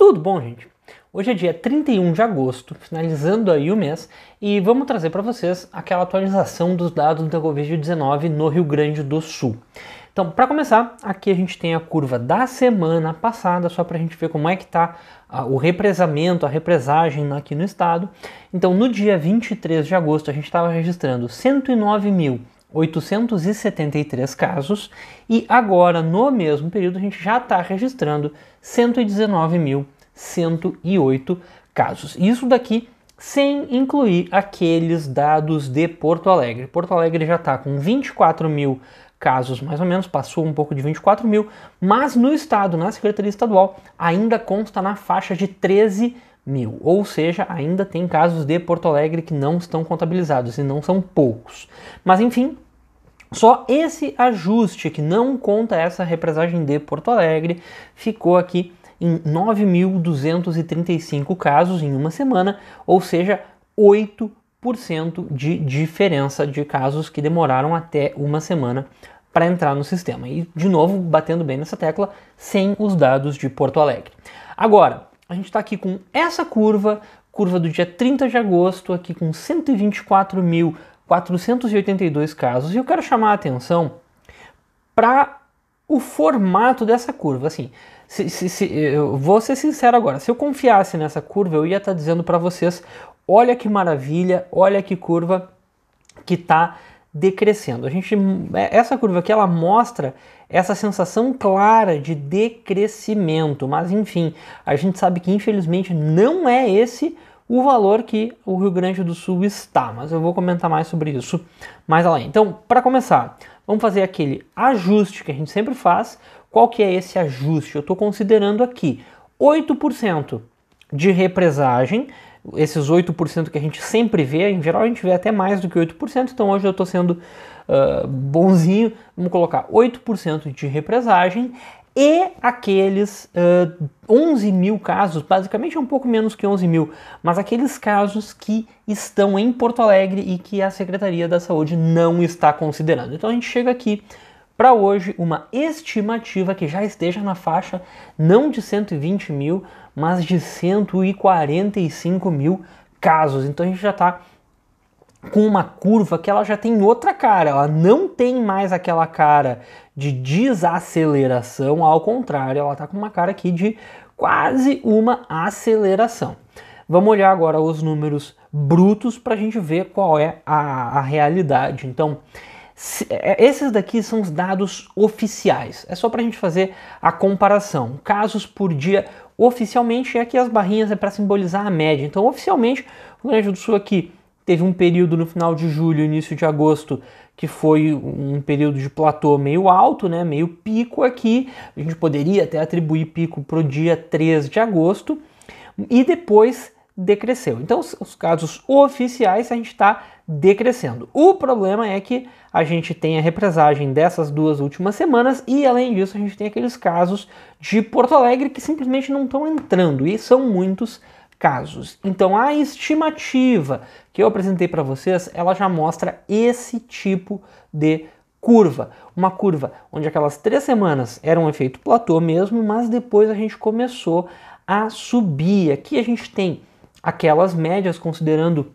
Tudo bom, gente? Hoje é dia 31 de agosto, finalizando aí o mês, e vamos trazer para vocês aquela atualização dos dados da Covid-19 no Rio Grande do Sul. Então, para começar, aqui a gente tem a curva da semana passada, só para a gente ver como é que está o represamento, a represagem aqui no estado. Então, no dia 23 de agosto, a gente estava registrando 109.873 casos, e agora, no mesmo período, a gente já está registrando 119.108 casos. Isso daqui sem incluir aqueles dados de Porto Alegre. Porto Alegre já está com 24 mil casos, mais ou menos, passou um pouco de 24 mil, mas no estado, na Secretaria Estadual, ainda consta na faixa de 13 mil, ou seja, ainda tem casos de Porto Alegre que não estão contabilizados, e não são poucos. Mas enfim, só esse ajuste, que não conta essa represagem de Porto Alegre, ficou aqui em 9.235 casos em uma semana, ou seja, 8% de diferença de casos que demoraram até uma semana para entrar no sistema. E, de novo, batendo bem nessa tecla, sem os dados de Porto Alegre. Agora, a gente está aqui com essa curva do dia 30 de agosto, aqui com 124.482 casos, e eu quero chamar a atenção para o formato dessa curva. Assim, eu vou ser sincero agora, se eu confiasse nessa curva, eu ia estar dizendo para vocês: olha que maravilha, olha que curva que está decrescendo. Essa curva aqui, ela mostra essa sensação clara de decrescimento, mas enfim, a gente sabe que infelizmente não é esse o valor que o Rio Grande do Sul está, mas eu vou comentar mais sobre isso mais além. Então, para começar, vamos fazer aquele ajuste que a gente sempre faz. Qual que é esse ajuste? Eu estou considerando aqui 8% de represagem, esses 8% que a gente sempre vê, em geral a gente vê até mais do que 8%, então hoje eu estou sendo bonzinho, vamos colocar 8% de represagem, e aqueles 11 mil casos, basicamente é um pouco menos que 11 mil, mas aqueles casos que estão em Porto Alegre e que a Secretaria da Saúde não está considerando. Então a gente chega aqui para hoje uma estimativa que já esteja na faixa não de 120 mil, mas de 145 mil casos. Então a gente já está com uma curva que ela já tem outra cara, ela não tem mais aquela cara de desaceleração, ao contrário, ela está com uma cara aqui de quase uma aceleração. Vamos olhar agora os números brutos para a gente ver qual é a realidade. Então, esses daqui são os dados oficiais, é só para a gente fazer a comparação. Casos por dia, oficialmente, e aqui as barrinhas é para simbolizar a média. Então, oficialmente, o Rio Grande do Sul aqui teve um período no final de julho, início de agosto, que foi um período de platô meio alto, né, meio pico aqui. A gente poderia até atribuir pico para o dia 3 de agosto, e depois decresceu. Então, os casos oficiais a gente está decrescendo. O problema é que a gente tem a represagem dessas duas últimas semanas e, além disso, a gente tem aqueles casos de Porto Alegre que simplesmente não estão entrando, e são muitos casos. Então, a estimativa que eu apresentei para vocês, ela já mostra esse tipo de curva. Uma curva onde aquelas 3 semanas era um efeito platô mesmo, mas depois a gente começou a subir. Aqui a gente tem aquelas médias considerando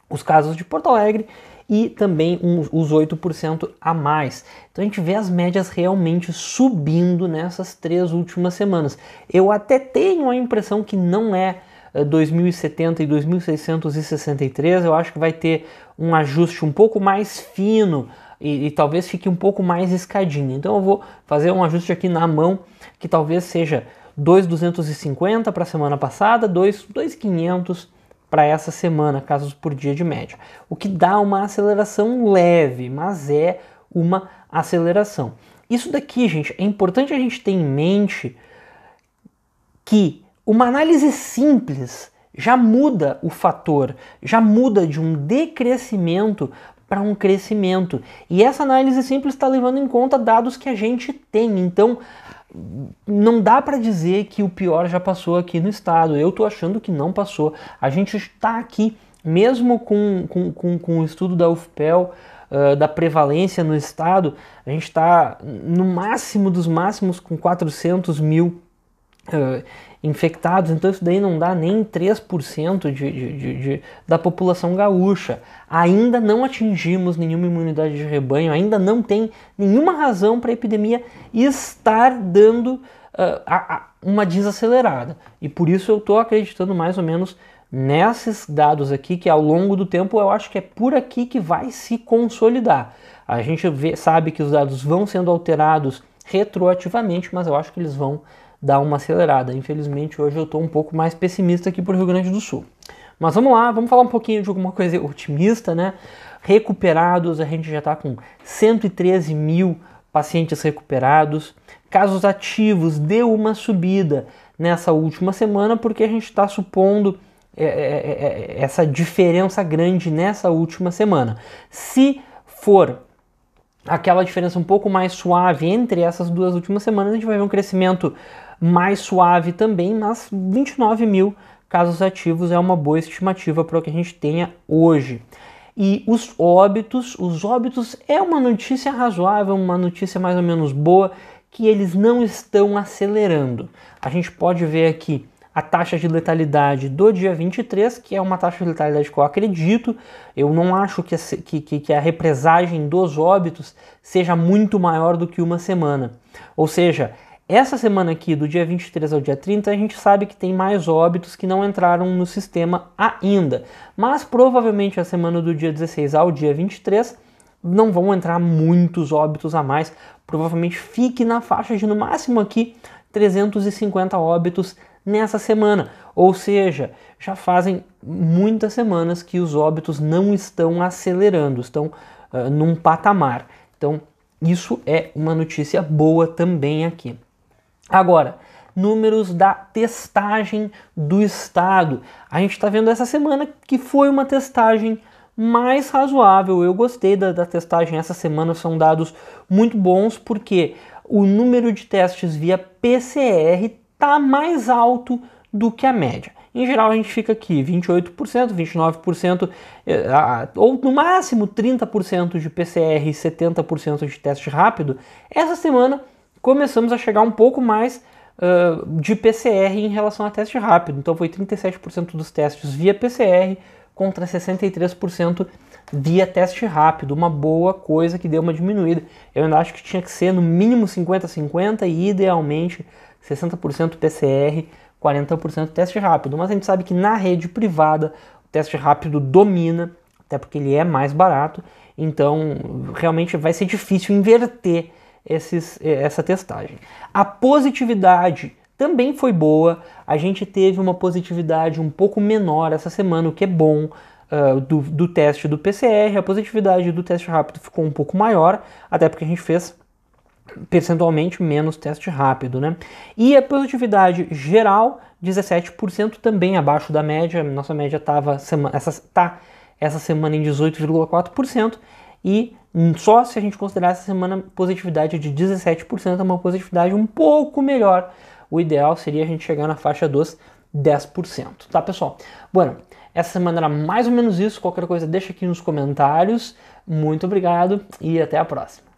os casos de Porto Alegre e também os 8% a mais. Então a gente vê as médias realmente subindo nessas 3 últimas semanas. Eu até tenho a impressão que não é 2.070 e 2.663, eu acho que vai ter um ajuste um pouco mais fino e talvez fique um pouco mais escadinho. Então eu vou fazer um ajuste aqui na mão que talvez seja 2.250 para a semana passada, 2.500 para essa semana, casos por dia de média. O que dá uma aceleração leve, mas é uma aceleração. Isso daqui, gente, é importante a gente ter em mente que uma análise simples já muda o fator, já muda de um decrescimento para um crescimento. E essa análise simples está levando em conta dados que a gente tem. Então, não dá para dizer que o pior já passou aqui no estado. Eu estou achando que não passou. A gente está aqui, mesmo com o estudo da UFPEL, da prevalência no estado, a gente está no máximo dos máximos com 400 mil infectados, então isso daí não dá nem 3% da população gaúcha. Ainda não atingimos nenhuma imunidade de rebanho, ainda não tem nenhuma razão para a epidemia estar dando uma desacelerada. E por isso eu estou acreditando mais ou menos nesses dados aqui, que ao longo do tempo eu acho que é por aqui que vai se consolidar. A gente sabe que os dados vão sendo alterados retroativamente, mas eu acho que eles vão dar uma acelerada. Infelizmente hoje eu estou um pouco mais pessimista aqui para o Rio Grande do Sul. Mas vamos lá, vamos falar um pouquinho de alguma coisa otimista, né? Recuperados, a gente já está com 113 mil pacientes recuperados. Casos ativos deu uma subida nessa última semana, porque a gente está supondo essa diferença grande nessa última semana. Se for aquela diferença um pouco mais suave entre essas duas últimas semanas, a gente vai ver um crescimento mais suave também, mas 29 mil casos ativos é uma boa estimativa para o que a gente tenha hoje. E os óbitos é uma notícia razoável, uma notícia mais ou menos boa, que eles não estão acelerando. A gente pode ver aqui a taxa de letalidade do dia 23, que é uma taxa de letalidade que eu acredito. Eu não acho que a represagem dos óbitos seja muito maior do que uma semana. Ou seja, essa semana aqui, do dia 23 ao dia 30, a gente sabe que tem mais óbitos que não entraram no sistema ainda. Mas provavelmente a semana do dia 16 ao dia 23 não vão entrar muitos óbitos a mais. Provavelmente fique na faixa de no máximo aqui 350 óbitos nessa semana. Ou seja, já fazem muitas semanas que os óbitos não estão acelerando, estão num patamar. Então isso é uma notícia boa também aqui. Agora, números da testagem do estado. A gente está vendo essa semana que foi uma testagem mais razoável. Eu gostei da testagem essa semana, são dados muito bons, porque o número de testes via PCR está mais alto do que a média. Em geral a gente fica aqui 28%, 29%, ou no máximo 30% de PCR e 70% de teste rápido. Essa semana começamos a chegar um pouco mais de PCR em relação a teste rápido. Então foi 37% dos testes via PCR contra 63% via teste rápido. Uma boa coisa que deu uma diminuída. Eu ainda acho que tinha que ser no mínimo 50-50 e idealmente 60% PCR, 40% teste rápido. Mas a gente sabe que na rede privada o teste rápido domina, até porque ele é mais barato. Então realmente vai ser difícil inverter essa testagem. A positividade também foi boa, a gente teve uma positividade um pouco menor essa semana, o que é bom, do teste do PCR. A positividade do teste rápido ficou um pouco maior, até porque a gente fez percentualmente menos teste rápido, né? E a positividade geral, 17%, também abaixo da média. Nossa média estava essa semana em 18,4%, e só se a gente considerar essa semana positividade de 17%, é uma positividade um pouco melhor. O ideal seria a gente chegar na faixa dos 10%, tá, pessoal? Bueno, essa semana era mais ou menos isso. Qualquer coisa deixa aqui nos comentários. Muito obrigado e até a próxima.